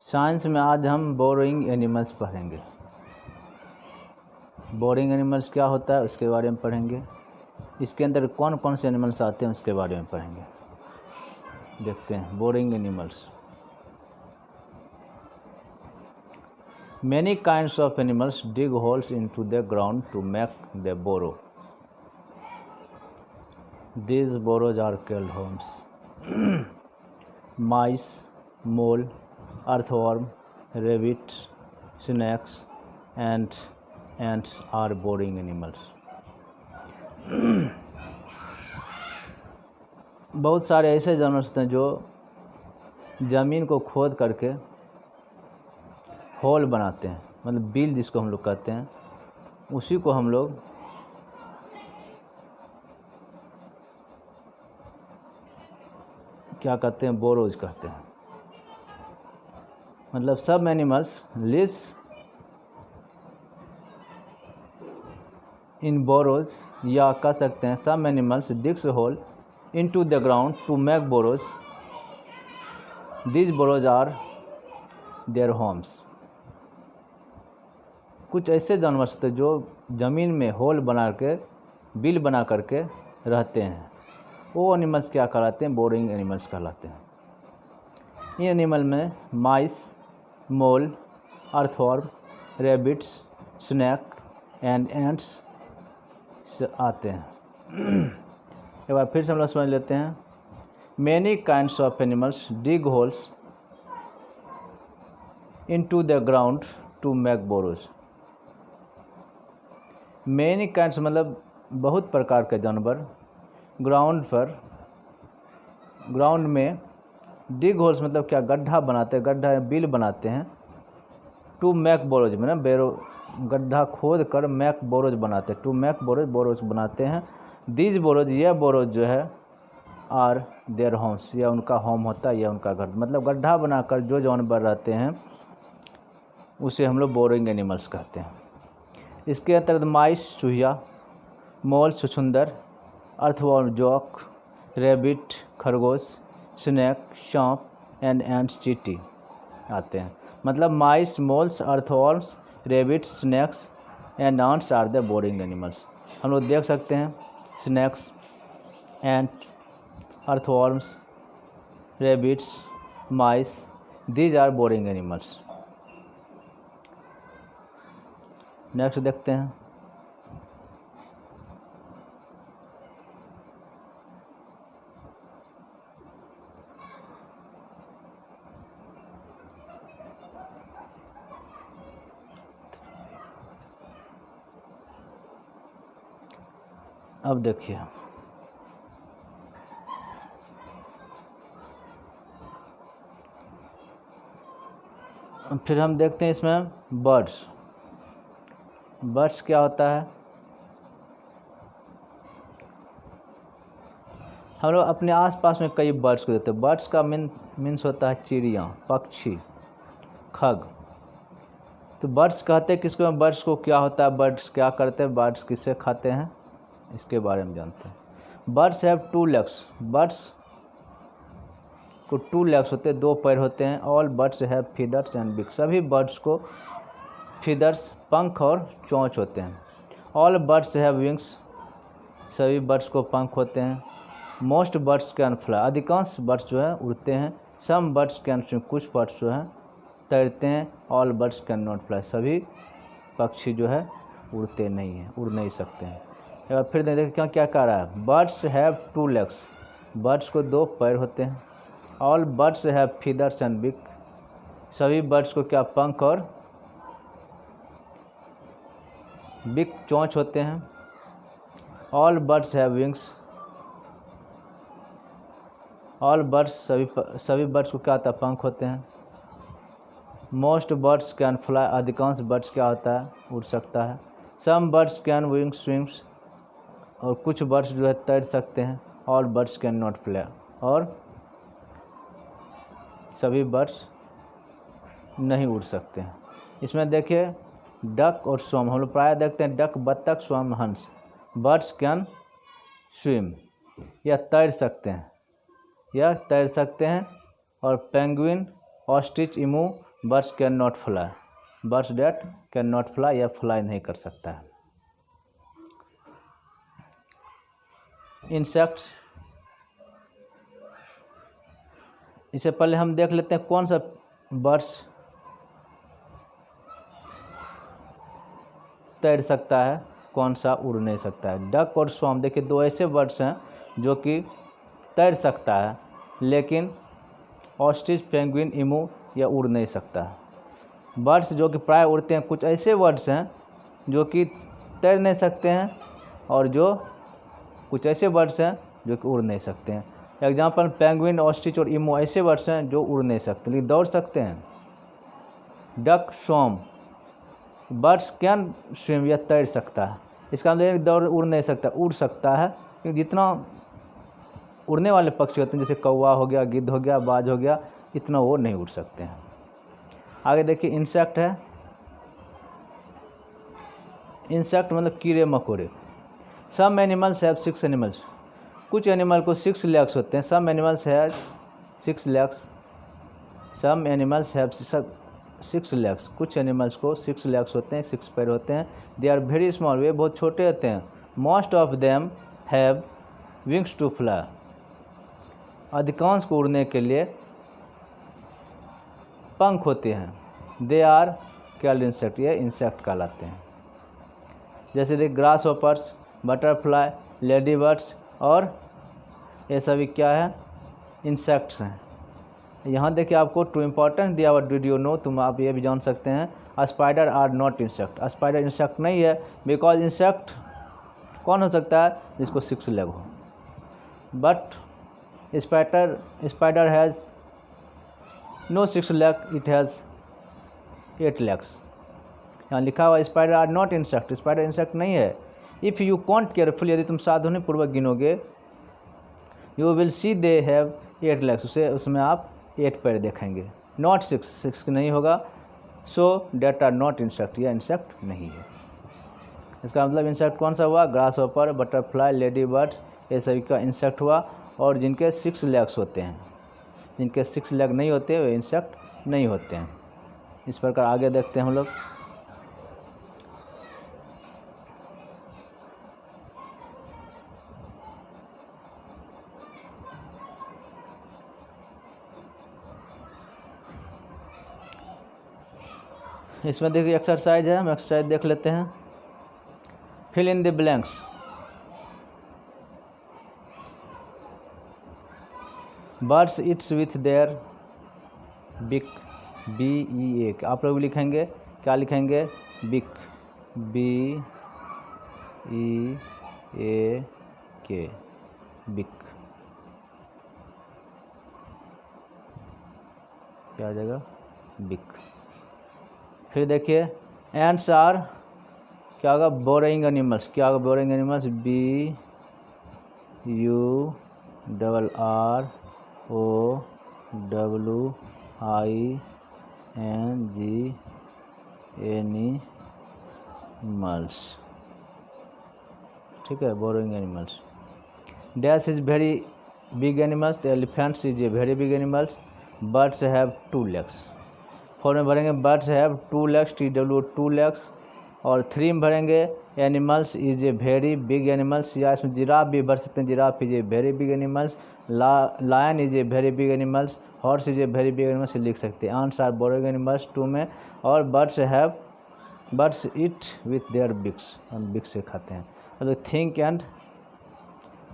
Science में आज हम बोरिंग एनिमल्स पढ़ेंगे। बोरिंग एनिमल्स क्या होता है उसके बारे में पढ़ेंगे। इसके अंदर कौन कौन से एनिमल्स आते हैं उसके बारे में पढ़ेंगे। देखते हैं boring animals. Many kinds of animals dig holes into the ground to make the burrow. These burrows are called homes. Mice, mole, earthworm, rabbits, snakes, and ants are boring animals. बहुत सारे ऐसे जानवर होते हैं जो ज़मीन को खोद करके होल बनाते हैं, मतलब बिल जिसको हम लोग कहते हैं, उसी को हम लोग क्या कहते हैं, बोरोज कहते हैं। मतलब सब एनिमल्स लिव्स इन बोरोज, या कह सकते हैं some animals digs hole into the ground to make burrows. These burrows are their homes. कुछ ऐसे जानवर होते हैं जो ज़मीन में होल बना के बिल बना करके रहते हैं, वो एनिमल्स क्या कहलाते हैं, बोरिंग एनिमल्स कहलाते हैं। इन एनिमल में mice, mole, earthworm, rabbits, snake and ants आते हैं। एक बार फिर से हम लोग समझ लेते हैं। Many kinds of animals dig holes into the ground to make burrows. Many kinds मतलब बहुत प्रकार के जानवर ग्राउंड में डिग होल्स मतलब क्या, गड्ढा बनाते हैं, गड्ढा बिल बनाते हैं। टू मैक बोरोज मतलब गड्ढा खोद कर मैक बोरोज बनाते हैं। टू मैक बोरोज बनाते हैं। दीज बोरोज, यह बोरोज जो है, आर देयर होम्स, यह उनका होम होता है, यह उनका घर। मतलब गड्ढा बनाकर जो जानवर रहते हैं उसे हम लोग बोरिंग एनिमल्स कहते हैं। इसके अंतर्गत माइस चूहिया, मोल छुछुंदर, अर्थवर्म जोक, रैबिट खरगोश, स्नैक सांप एंड एंट्स चींटी आते हैं। मतलब mice, moles, earthworms, rabbits, snakes and ants are the boring animals. हम लोग देख सकते हैं snakes, ant, earthworms, rabbits, mice, these are boring animals. Next देखते हैं। अब देखिए, फिर हम देखते हैं इसमें बर्ड्स। बर्ड्स क्या होता है, हम लोग अपने आसपास में कई बर्ड्स को देखते हैं। बर्ड्स का मीन्स होता है चिड़िया, पक्षी, खग। तो बर्ड्स कहते हैं किसको, बर्ड्स को क्या होता है, बर्ड्स क्या करते हैं, बर्ड्स किसे खाते हैं, इसके बारे में जानते हैं। Birds have 2 legs। बर्ड्स को 2 legs होते हैं, 2 पैर होते हैं। All birds have feathers and beak. सभी बर्ड्स को फीदर्स, पंख और चोंच होते हैं। All birds have wings. सभी बर्ड्स को पंख होते हैं। Most birds can fly. अधिकांश बर्ड्स जो है उड़ते हैं। Some birds can swim. कुछ बर्ड्स जो हैं तैरते हैं। All birds can not fly. सभी पक्षी जो है उड़ते नहीं हैं, उड़ नहीं सकते हैं। और फिर देखिए क्या कह रहा है, बर्ड्स हैव 2 legs। बर्ड्स को 2 पैर होते हैं। All birds have feathers and beak. सभी बर्ड्स को क्या, पंख और बिग, चोंच होते हैं। All birds have wings. All birds, सभी बर्ड्स को क्या होता है, पंख होते हैं। Most birds can fly. अधिकांश बर्ड्स क्या होता है, उड़ सकता है। Some birds can wing swims. और कुछ बर्ड्स जो है तैर सकते हैं। All birds can not fly. और सभी बर्ड्स नहीं उड़ सकते हैं। इसमें देखिए डक और स्वम, हम लोग प्राय देखते हैं डक, बत्तख, स्वम, हंस। बर्ड्स कैन स्विम, यह तैर सकते हैं, और penguin, ostrich, emu, birds can not fly, birds date can not fly, या फ्लाई नहीं कर सकता है। इंसेक्ट्स, इससे पहले हम देख लेते हैं कौन सा बर्ड्स तैर सकता है, कौन सा उड़ नहीं सकता है। डक और स्वान, देखिए दो ऐसे बर्ड्स हैं जो कि तैर सकता है, लेकिन ऑस्ट्रिच, पेंगुइन, इमू या उड़ नहीं सकता है। बर्ड्स जो कि प्राय उड़ते हैं, कुछ ऐसे बर्ड्स हैं जो कि तैर नहीं सकते हैं, और जो कुछ ऐसे बर्ड्स हैं जो कि उड़ नहीं सकते हैं। एग्जाम्पल, पेंगुइन, ऑस्ट्रिच और इमू ऐसे बर्ड्स हैं जो उड़ नहीं सकते लेकिन दौड़ सकते हैं। Duck, swam, birds can swim, या तैर सकता है। इसका मतलब दौड़ उड़ नहीं सकता, उड़ सकता है, क्योंकि जितना उड़ने वाले पक्षी होते हैं जैसे कौवा हो गया, गिद्ध हो गया, बाज हो गया, इतना वो नहीं उड़ सकते हैं। आगे देखिए इंसेक्ट है। इंसेक्ट मतलब कीड़े मकोड़े। सम एनिमल्स हैव 6 एनिमल्स, कुछ एनिमल को 6 लेग्स होते हैं। Some animals have 6 legs, some animals have 6 legs, कुछ एनिमल्स को 6 लेग्स होते हैं, 6 पैर होते हैं। दे आर वेरी स्मॉल, वे बहुत छोटे होते हैं। Most of them have wings to fly, अधिकांश को उड़ने के लिए पंख होते हैं। दे आर कॉल्ड इंसेक्ट, ये इंसेक्ट कहलाते हैं। जैसे देखिए grass hoppers, butterfly, lady birds, और ये सभी क्या है, इंसेक्ट्स हैं। यहाँ देखिए आपको टू इम्पोर्टेंस दिया हुआ, डिड यू नो, तुम आप ये भी जान सकते हैं। Spider are not insect, spider insect नहीं है, बिकॉज इंसेक्ट कौन हो सकता है जिसको 6 लेग हो, but spider has no 6 leg, it has 8 legs. यहाँ लिखा हुआ spider are not insect, spider insect नहीं है। इफ़ यू काउंट केयरफुल, यदि तुम सावधानीपूर्वक गिनोगे, you will see they have 8 legs, उसमें आप 8 पैर देखेंगे। नॉट 6 नहीं होगा। So that are not insect, यह इंसेक्ट नहीं है। इसका मतलब इंसेक्ट कौन सा हुआ, grasshopper, butterfly, ladybirds, ये सभी का इंसेक्ट हुआ। और जिनके 6 लेग्स होते हैं, जिनके 6 लेग नहीं होते वे इंसेक्ट नहीं होते हैं। इस प्रकार आगे देखते हैं हम लोग। इसमें देखिए एक्सरसाइज है, हम एक्सरसाइज देख लेते हैं। Fill in the blanks. Birds eats with their beak, BEA, आप लोग भी लिखेंगे, क्या लिखेंगे, बिक, BEAK, बिक, क्या आ जाएगा, बिक। फिर देखिए एंड्स आर क्या होगा, बोरिंग एनिमल्स, क्या होगा, बोरिंग एनिमल्स, BURROWING एनिमल्स, ठीक है, burrowing animals. Dash is very big animals, the elephants is a very big animals. Birds have 2 legs, 4 में भरेंगे birds have 2 legs, TW 2 legs. और 3 में भरेंगे animals is a very big animals, या इसमें giraffe भी भर सकते हैं, giraffe is a very big animals. Lion is a very big animals, horse is a very big animals लिख सकते हैं। आंट्स आर बोरिंग एनिमल्स 2 में। और birds eat with their beaks, हम बिक्स से खाते हैं। तो थिंक एंड,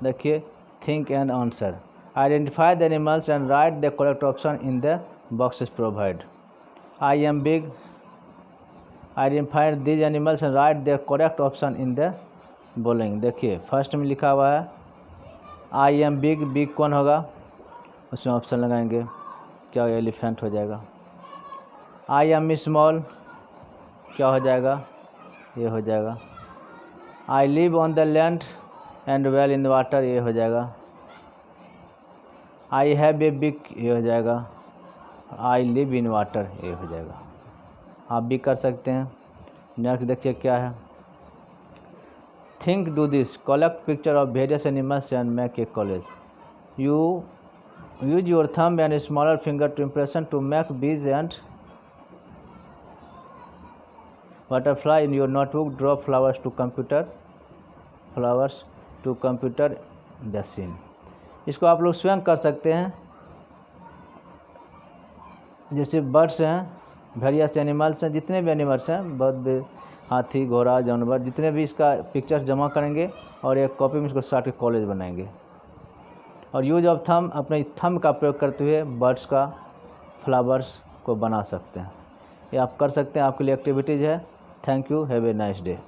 देखिए think and answer. Identify the animals and write the correct option in the boxes provide. I am big, identify these animals and write their correct option in the bowling. देखिए first में लिखा हुआ है आई am big, big कौन होगा, उसमें option लगाएंगे, क्या एलिफेंट हो जाएगा। आई एम स्मॉल, क्या हो जाएगा, ये हो जाएगा। I live on the land and well in the water, ये हो जाएगा। आई हैव ए बिग, ये हो जाएगा। आई लिव इन वाटर, ये हो जाएगा। आप भी कर सकते हैं। नेक्स्ट देखिए क्या है, think do this, collect picture of various animals and make a collage. You use your thumb and smaller finger to impression to make bees and butterfly in your notebook, draw flowers to complete the scene. इसको आप लोग स्वयं कर सकते हैं। जैसे birds हैं, various animals हैं, जितने भी एनिमल्स हैं, बहुत भी हाथी, घोड़ा, जानवर, जितने भी इसका पिक्चर्स जमा करेंगे और एक कॉपी में इसको साट के कॉलेज बनाएंगे। और यूज ऑफ थंब, अपने थंब का प्रयोग करते हुए बर्ड्स का फ्लावर्स को बना सकते हैं। ये आप कर सकते हैं, आपके लिए एक्टिविटीज़ है। Thank you, have a nice day.